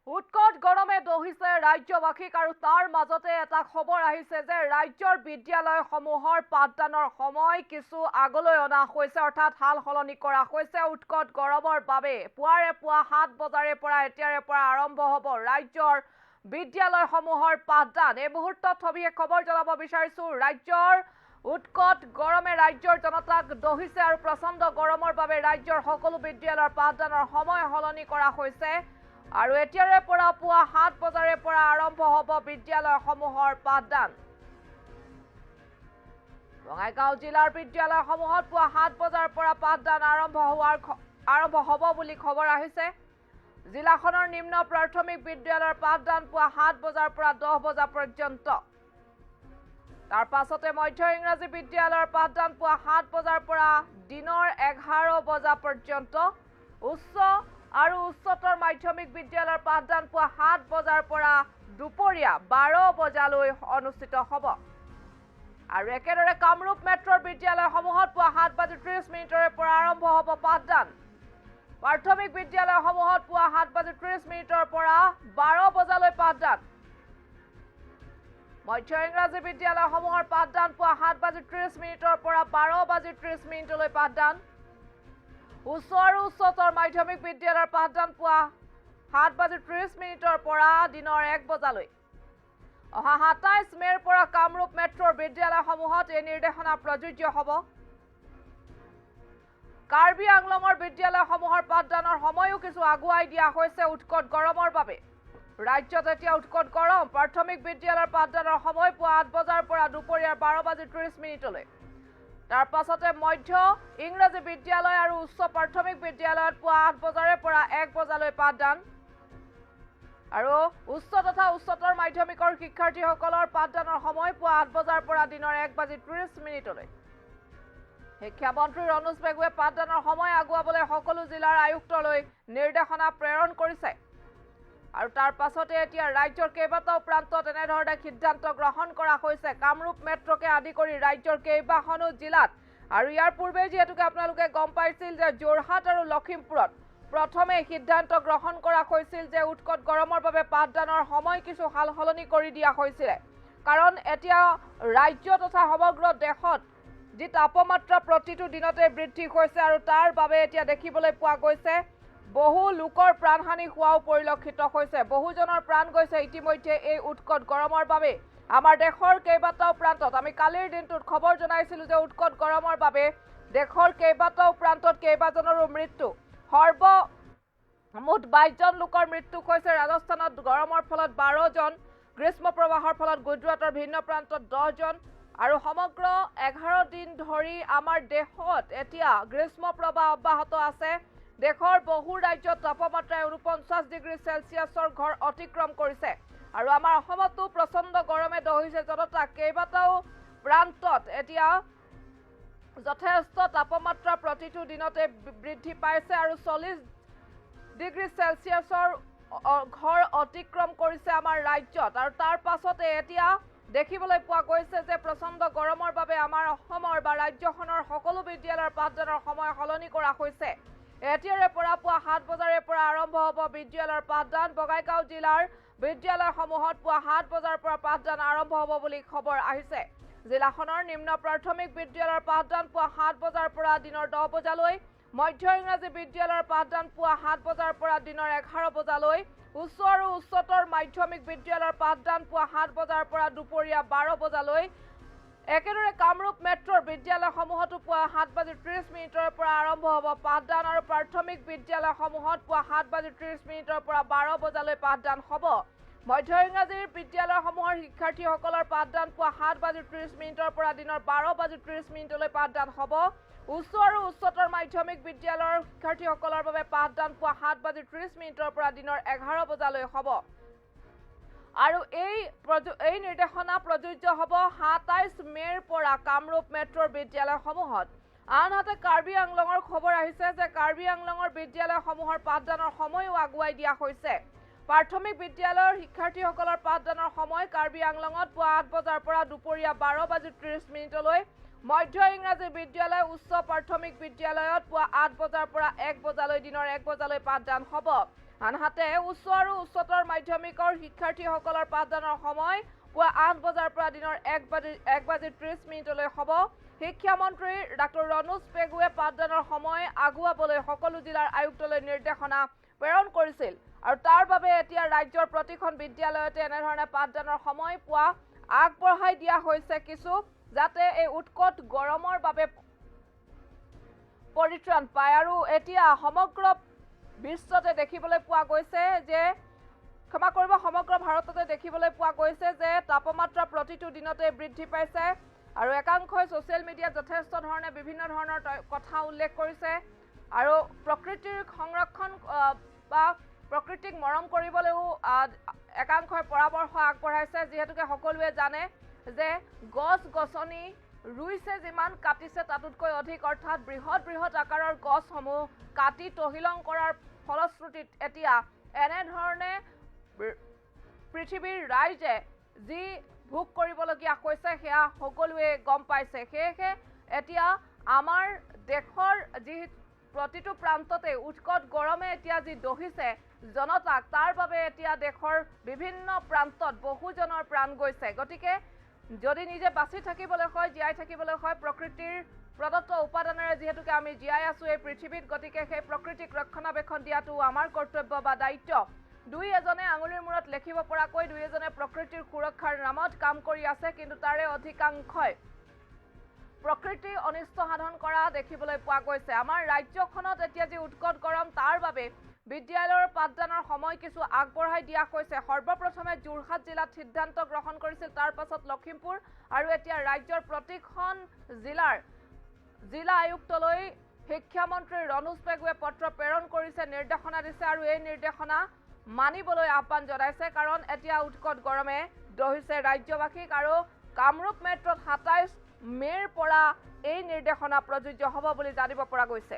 উৎকট গৰমে দহিছে ৰাজ্যবাসীক আৰু তাৰ মাজতে এটা খবৰ আহিছে যে ৰাজ্যৰ বিদ্যালয়সমূহৰ পাঠদানৰ সময় কিছু আগলৈ অনা হৈছে অৰ্থাৎ হাল সলনি কৰা হৈছে উৎকট গৰমৰ বাবে পুৱাৰে পুৱা 7 বজাৰে পৰা এতিয়াৰে পৰা আৰম্ভ হ'ব ৰাজ্যৰ বিদ্যালয়সমূহৰ পাঠদান এই মুহূৰ্তত সবিশেষ খবৰ জনাব বিচাৰিছো ৰাজ্যৰ উৎকট গৰমে ৰাজ্যৰ জনতাক দহিছে আৰু প্ৰচণ্ড গৰমৰ বাবে ৰাজ্যৰ সকলো বিদ্যালয়ৰ পাঠদানৰ সময় সলনি কৰা হৈছে আৰু এতিয়াৰে পৰা পুৱা 7 বজাৰে পৰা আৰম্ভ হ'ব বিদ্যালয়সমূহৰ পাঠদান বঙাইগাঁও জিলাৰ বিদ্যালয়সমূহত পুৱা 7 বজাৰ পৰা পাঠদান আৰম্ভ হ'ব বুলি খবৰ আহিছে জিলাখনৰ নিম্ন প্ৰাথমিক বিদ্যালয়ৰ পাঠদান পুৱা 7 বজাৰ পৰা 10 বজা পৰ্যন্ত তাৰ পাছতে মধ্য ইংৰাজী বিদ্যালয়ৰ পাঠদান পুৱা 7 বজাৰ পৰা দিনৰ 11 বজা পৰ্যন্ত উচ্চ আৰু উচ্চতৰ মাধ্যমিক বিদ্যালয়ৰ পাঠদান পুৱা 7 বজাৰ পৰা দুপৰীয়া 12 বজালৈ অনুষ্ঠিত হ'ব আৰু একেদৰে কামৰূপ মেট্ৰৰ বিদ্যালয়সমূহত পুৱা 7:30 পৰা আৰম্ভ হ'ব পাঠদান প্ৰাথমিক বিদ্যালয়সমূহত পুৱা 7:30 পৰা 12 বজালৈ পাঠদান মধ্য ইংৰাজী বিদ্যালয়সমূহৰ পাঠদান পুৱা 7:30 পৰা 12:30 লৈ পাঠদান উচ্চ আৰু উচ্চতৰ মাধ্যমিক বিদ্যালয়ৰ পাঠদান পুৱা 7:30 পৰা দিনৰ 1 বজালৈ অহা 27 মেৰ পৰা কামৰূপ মেট্ৰৰ বিদ্যালয়সমূহত এই নিৰ্দেশনা প্ৰযোজ্য হ'ব কাৰ্বি আংলঙৰ বিদ্যালয়সমূহৰ পাঠদানৰ সময়ও কিছু আগুৱাই দিয়া হৈছে উৎকট গৰমৰ বাবে ৰাজ্যত এতিয়া উৎকট গৰম প্ৰাথমিক বিদ্যালয়ৰ পাঠদানৰ সময় পুৱা 8 বজাৰ পৰা দুপৰীয়া 12:30 তাৰ পাছতে মধ্য ইংৰাজী বিদ্যালয় আৰু উচ্চ প্ৰাথমিক বিদ্যালয়ত পুৱা 8 বজাৰে পৰা 1 বজালৈ পাঠদান আৰু উচ্চ তথা উচ্চতৰ মাধ্যমিকৰ শিক্ষাৰ্থীসকলৰ পাঠদানৰ সময় পুৱা 8 বজাৰ পৰা দিনৰ 1:30 শিক্ষা মন্ত্ৰী ৰণোজ পেগুৱে পাঠদানৰ সময় আগুৱাবলৈ সকলো জিলাৰ আয়ুক্তলৈ নিৰ্দেশনা প্ৰেৰণ কৰিছে আৰু তাৰ পাছতে এতিয়া ৰাজ্যৰ কেইবাটাও প্ৰান্তত এনেধৰণে সিদ্ধান্ত গ্ৰহণ কৰা হৈছে কামৰূপ মেট্ৰকে আদি কৰি ৰাজ্যৰ কেইবাখনো জিলাত আৰু ইয়াৰ পূৰ্বে যিহেতুকে আপোনালোকে গম পাইছিল যে যোৰহাট আৰু লখিমপুৰত প্ৰথমে সিদ্ধান্ত গ্ৰহণ কৰা হৈছিল যে উৎকট গৰমৰ বাবে পাঠদানৰ সময় কিছু হাল সলনি কৰি দিয়া হৈছিল কাৰণ এতিয়া ৰাজ্য তথা সমগ্ৰ দেশত যি তাপমাত্ৰা প্ৰতিটো দিনতে বৃদ্ধি হৈছে আৰু তাৰ বাবে এতিয়া দেখিবলৈ পোৱা গৈছে বহু লোকৰ প্ৰাণহানি হোৱাও পৰিলক্ষিত হৈছে বহুজনৰ প্ৰাণ গৈছে ইতিমধ্যে এই উৎকট গৰমৰ বাবে আমাৰ দেশৰ কেইবাটাও প্ৰান্তত আমি কালিৰ দিনটোত খবৰ জনাইছিলো যে উৎকট গৰমৰ বাবে দেশৰ কেইবাটাও প্ৰান্তত কেইবাজনৰো মৃত্যু মুঠ 22 জন লোকৰ মৃত্যু হৈছে ৰাজস্থানত গৰমৰ ফলত 12 জন গ্ৰীষ্ম প্ৰবাহৰ ফলত গুজৰাটৰ ভিন্ন প্ৰান্তত 10 জন আৰু সমগ্ৰ 11 দিন ধৰি আমাৰ দেশত এতিয়া গ্ৰীষ্ম প্ৰবাহ অব্যাহত আছে দেশৰ বহু ৰাজ্যত তাপমাত্ৰাই 49 ডিগ্ৰী সেলসিয়াছৰ ঘৰ অতিক্ৰম কৰিছে আৰু আমাৰ অসমতো প্ৰচণ্ড গৰমে দহিছে জনতা কেইবাটাও প্ৰান্তত এতিয়া যথেষ্ট তাপমাত্ৰা প্ৰতিটো দিনতে বৃদ্ধি পাইছে আৰু 40 ডিগ্ৰী সেলসিয়াছৰ ঘৰ অতিক্ৰম কৰিছে আমাৰ ৰাজ্যত আৰু তাৰ পাছতে এতিয়া দেখিবলৈ পোৱা গৈছে যে প্ৰচণ্ড গৰমৰ বাবে আমাৰ অসমৰ বা ৰাজ্যখনৰ সকলো বিদ্যালয়ৰ পাঠদানৰ সময় সলনি কৰা হৈছে এতিয়াৰে পৰা পুৱা 7 বজাৰে পৰা আৰম্ভ হ'ব বিদ্যালয়ৰ পাঠদান বঙাইগাঁও জিলাৰ বিদ্যালয়সমূহত পুৱা 7 বজাৰ পৰা পাঠদান আৰম্ভ হ'ব বুলি খবৰ আহিছে জিলাখনৰ নিম্ন প্ৰাথমিক বিদ্যালয়ৰ পাঠদান পুৱা 7 বজাৰ পৰা দিনৰ 10 বজালৈ মধ্য ইংৰাজী বিদ্যালয়ৰ পাঠদান পুৱা 7 বজাৰ পৰা দিনৰ 11 বজালৈ উচ্চ আৰু উচ্চতৰ মাধ্যমিক বিদ্যালয়ৰ পাঠদান পুৱা 7 বজাৰ পৰা দুপৰীয়া 12 বজালৈ একেদৰে কামৰূপ মেট্ৰৰ বিদ্যালয়সমূহতো পুৱা 7:30 পৰা আৰম্ভ হ'ব পাঠদান আৰু প্ৰাথমিক বিদ্যালয়সমূহত পুৱা 7:30 পৰা 12 বজালৈ পাঠদান হ'ব মধ্য ইংৰাজীৰ বিদ্যালয়সমূহৰ শিক্ষাৰ্থীসকলৰ পাঠদান পুৱা 7:30 পৰা দিনৰ 12:30 পাঠদান হ'ব উচ্চ আৰু উচ্চতৰ মাধ্যমিক বিদ্যালয়ৰ শিক্ষাৰ্থীসকলৰ বাবে পাঠদান পুৱা 7:30 পৰা দিনৰ 11 বজালৈ হ'ব আৰু এই নিৰ্দেশনা প্ৰযোজ্য হ'ব 27 মেৰ পৰা কামৰূপ মেট্ৰৰ বিদ্যালয়সমূহত আনহাতে কাৰ্বি আংলঙৰ খবৰ আহিছে যে কাৰ্বি আংলঙৰ বিদ্যালয়সমূহৰ পাঠদানৰ সময়ও আগুৱাই দিয়া হৈছে প্ৰাথমিক বিদ্যালয়ৰ শিক্ষাৰ্থীসকলৰ পাঠদানৰ সময় কাৰ্বি আংলঙত পুৱা 8 বজাৰ পৰা দুপৰীয়া 12:30 মধ্য ইংৰাজী বিদ্যালয় উচ্চ প্ৰাথমিক বিদ্যালয়ত পুৱা 8 বজাৰ পৰা 1 বজালৈ দিনৰ 1 বজালৈ পাঠদান হ'ব আনহাতে উচ্চ আৰু উচ্চতৰ মাধ্যমিকৰ শিক্ষাৰ্থীসকলৰ পাঠদানৰ সময় পুৱা ৮ বজাৰ পৰা দিনৰ ১:৩০ হ'ব। শিক্ষামন্ত্ৰী ডাক্তৰ ৰণোজ পেগুৱে পাঠদানৰ সময় আগুৱাবলৈ সকলো জিলাৰ আয়ুক্তলৈ নিৰ্দেশনা প্ৰেৰণ কৰিছিল আৰু তাৰ বাবে এতিয়া ৰাজ্যৰ প্ৰতিখন বিদ্যালয়তে এনেধৰণে পাঠদানৰ সময় পুৱা আগবঢ়াই দিয়া হৈছে কিছু, যাতে এই উৎকট গৰমৰ বাবে পৰিত্ৰাণ পায়। আৰু এতিয়া সমগ্ৰ বিশ্বতে দেখিবলৈ পোৱা গৈছে যে সমগ্ৰ ভাৰততে দেখিবলৈ পোৱা গৈছে যে তাপমাত্ৰা প্ৰতিটো দিনতে বৃদ্ধি পাইছে আৰু একাংশই ছ'চিয়েল মিডিয়াত যথেষ্ট ধৰণে বিভিন্ন ধৰণৰ কথা উল্লেখ কৰিছে আৰু প্ৰকৃতিৰ সংৰক্ষণ বা প্ৰকৃতিক মৰম কৰিবলৈও একাংশই পৰামৰ্শ আগবঢ়াইছে, যিহেতুকে সকলোৱে জানে যে গছ-গছনি ৰুইছে যিমান কাটিছে তাতোতকৈ অধিক, অৰ্থাৎ বৃহৎ বৃহৎ আকাৰৰ গছসমূহ কাটি তহিলং কৰাৰ ফলশ্ৰুতিত এতিয়া এনেধৰণে পৃথিৱীৰ ৰাইজে যি ভোগ কৰিবলগীয়া হৈছে সেয়া সকলোৱে গম পাইছে। সেয়েহে এতিয়া আমাৰ দেশৰ যি প্ৰতিটো প্ৰান্ততে উৎকট গৰমে এতিয়া যি দহিছে জনতাক, তাৰ বাবে এতিয়া দেশৰ বিভিন্ন প্ৰান্তত বহুজনৰ প্ৰাণ গৈছে। গতিকে যদি নিজে বাচি থাকিবলৈ হয়, জীয়াই থাকিবলৈ হয়, প্ৰকৃতিৰ প্ৰদত্ত উপাদানেৰে যিহেতুকে আমি জীয়াই আছোঁ এই পৃথিৱীত, গতিকে সেই প্ৰকৃতিক ৰক্ষণাবেক্ষণ দিয়াটো আমাৰ কৰ্তব্য বা দায়িত্ব। দুই এজনে আঙুলিৰ মূৰত লেখিব পৰাকৈ দুই এজনে প্ৰকৃতিৰ সুৰক্ষাৰ নামত কাম কৰি আছে, কিন্তু তাৰে অধিকাংশই প্ৰকৃতিৰ অনিষ্ট সাধন কৰা দেখিবলৈ পোৱা গৈছে। আমাৰ ৰাজ্যখনত এতিয়া যি উৎকট গৰম, তাৰ বাবে বিদ্যালয়ৰ পাঠদানৰ সময় কিছু আগবঢ়াই দিয়া হৈছে। সৰ্বপ্ৰথমে যোৰহাট জিলাত সিদ্ধান্ত গ্ৰহণ কৰিছিল, তাৰ পাছত লখিমপুৰ আৰু এতিয়া ৰাজ্যৰ প্ৰতিখন জিলা আয়ুক্তলৈ শিক্ষামন্ত্ৰী ৰণোজ পেগুৱে পত্ৰ প্ৰেৰণ কৰিছে, নিৰ্দেশনা দিছে আৰু এই নিৰ্দেশনা মানিবলৈ আহ্বান জনাইছে। কাৰণ এতিয়া উৎকট গৰমে দহিছে ৰাজ্যবাসীক আৰু কামৰূপ মেট্ৰত ২৭ মে'ৰ পৰা এই নিৰ্দেশনা প্ৰযোজ্য হ'ব বুলি জানিব পৰা গৈছে।